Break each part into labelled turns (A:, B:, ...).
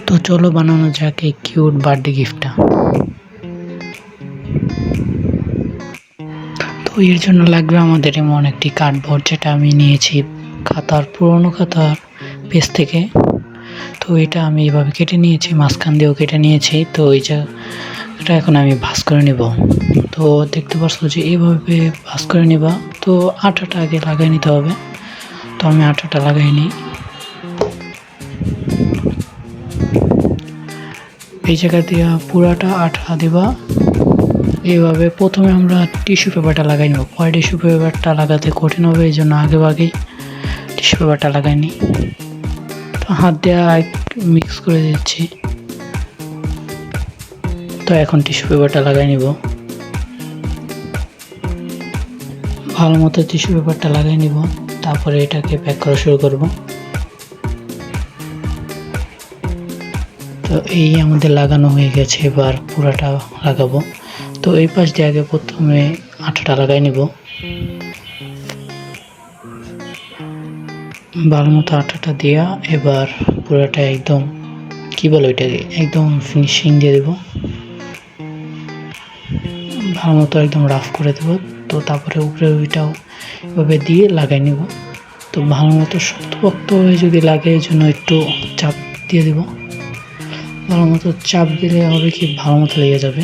A: তো চলো বানানো যাক এই কিউট বার্থডে গিফটটা। তো এর জন্য লাগবে আমাদের এমন একটি কার্ডবোর্ড, যেটা আমি নিয়েছি পুরোনো খাতার পেজ থেকে। তো এটা আমি এভাবে কেটে নিয়েছি, মাঝখান দিয়েও কেটে নিয়েছি। তো এটা এখন আমি ভাঁজ করে নেব। তো দেখতে পাচ্ছ যে এইভাবে ভাঁজ করে নেবা। তো আটাটা আগে লাগাই নিতে হবে। তো আমি আটাটা লাগাই নিই। এই জায়গা দিয়ে পুরাটা আটা দিবা। এইভাবে প্রথমে আমরা টিস্যু পেপারটা লাগাই নেব। পরে টিস্যু পেপারটা লাগাতে কঠিন হবে, এই জন্য আগেই টিস্যু পেপারটা লাগাই নিই। তো হাত দিয়ে মিক্স করে দিচ্ছি। তো এখন টিস্যু পেপারটা লাগাই নিব। ভালো মতো টিস্যু পেপারটা লাগাই নিব। তারপরে এটাকে প্যাক করা শুরু করব। তো এই আমাদের লাগানো হয়ে গেছে, এবার পুরাটা লাগাবো। তো এই পাশ দিয়ে আগে প্রথমে আটাটা লাগাই নিব। ভালো মতো আটাটা দিয়া এবার পুরাটা একদম ওইটাকে একদম ফিনিশিং দিয়ে দেব। ভালো মতো একদম রাফ করে দেব। তো তারপরে উপরে ওইটাও এভাবে দিয়ে লাগাই নিব। তো ভালো মতো শক্তপোক্ত হয়ে যদি লাগে, এই জন্য একটু চাপ দিয়ে দেব। ভালো মতো চাপ দিলে হবে কি ভালো মতো লেগে যাবে।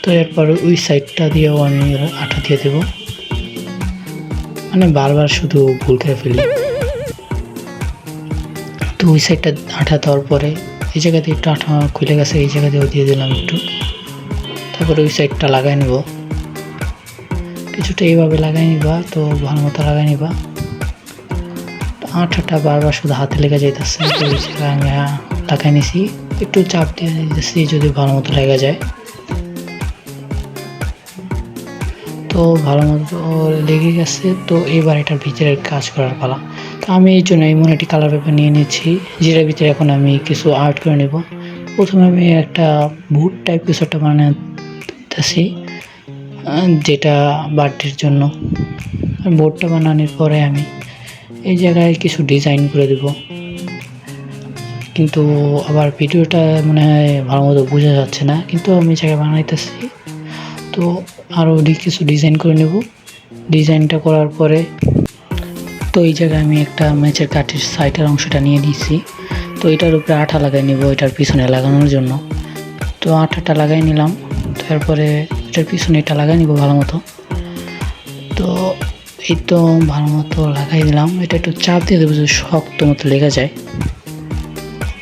A: তো এরপর ওই সাইডটা দিয়েও আমি আটা দিয়ে দেব। মানে বারবার শুধু ভুল করে ফেলি। তো ওই সাইডটা আটা দেওয়ার পরে এই জায়গাতে একটু আটা খুলে গেছে, এই জায়গা দিয়েও দিয়ে দিলাম একটু। তারপরে ওই সাইডটা লাগাই নেব। কিছুটা এইভাবে লাগাই নিবা। তো ভালো মতো লাগাই নিবা। আটাটা বারবার শুধু হাতে লেগে যাইতেছে। তো ওই জায়গায় আমি লাগাই নিছি, একটু চাপ দিয়ে দিতেছি যদি ভালো মতো লেগে যায়। তো ভালো মতো লেগে গেছে। তো এবার এটার ভিতরের কাজ করার পালা। তো আমি এই জন্য এমন একটি কালার পেপার নিয়ে নিচ্ছি, যেটার ভিতরে এখন আমি কিছু আর্ট করে নেব। প্রথমে আমি একটা ভুট টাইপ কিছু একটা বানাতেছি, যেটা বার্থডের জন্য। বোর্ডটা বানানোর পরে আমি এই জায়গায় কিছু ডিজাইন করে দেব। কিন্তু আবার ভিডিওটা মনে হয় ভালো মতো বোঝা যাচ্ছে না, কিন্তু আমি জায়গায় বানাইতেছি। তো আরও কিছু ডিজাইন করে নেব। ডিজাইনটা করার পরে তো এই জায়গায় আমি একটা ম্যাচের কাঠের সাইডের অংশটা নিয়ে নিয়েছি। তো এটার উপরে আঠা লাগাই নেব এটার পিছনে লাগানোর জন্য। তো আঠাটা লাগাই নিলাম। তারপরে এটার পিছনে এটা লাগাই নিব ভালো মতো। তো এই তো ভালো মতো লাগাই দিলাম। এটা একটু চাপ দিয়ে দেবো যে শক্ত মতো লেগে যায়।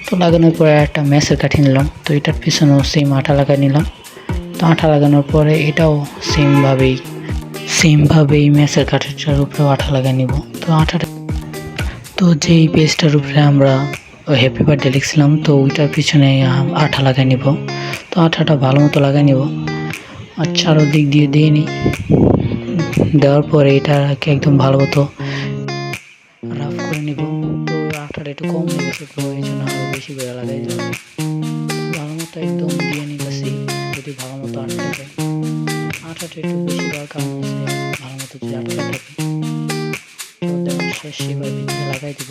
A: তো লাগানোর পরে একটা ম্যাচের কাঠি নিলাম। তো এটার পিছনেও সেম আঠা লাগাই নিলাম। তো আঠা লাগানোর পরে এটাও সেমভাবেই ম্যাচের কাঠিটার উপরেও আঠা লাগাই নিব। তো যেই পেজটার উপরে আমরা হ্যাপি বার্থডে লিখছিলাম, তো ওইটার পিছনে আঠা লাগাই নিব। তো আঠাটা ভালো মতো লাগাই নিব আর চারোদিক দিয়ে নিই। দেওয়ার পরে এটাকে একদম ভালো মতো রাফ করে নিব। তো আঠাটা একটু কম হয়ে গেছে, তো এই জন্য আরও বেশি করে লাগাই দিলাম। ভালো মতো একদম দিয়ে নিতেছি, যদি ভালো মতো আটকে যায়। আঠাটা একটু বেশি দেওয়ার কারণ হচ্ছে ভালো মতো যদি আটকে থাকে। তো দেওয়ার শেষ এবার ভিতরে লাগাই দিব।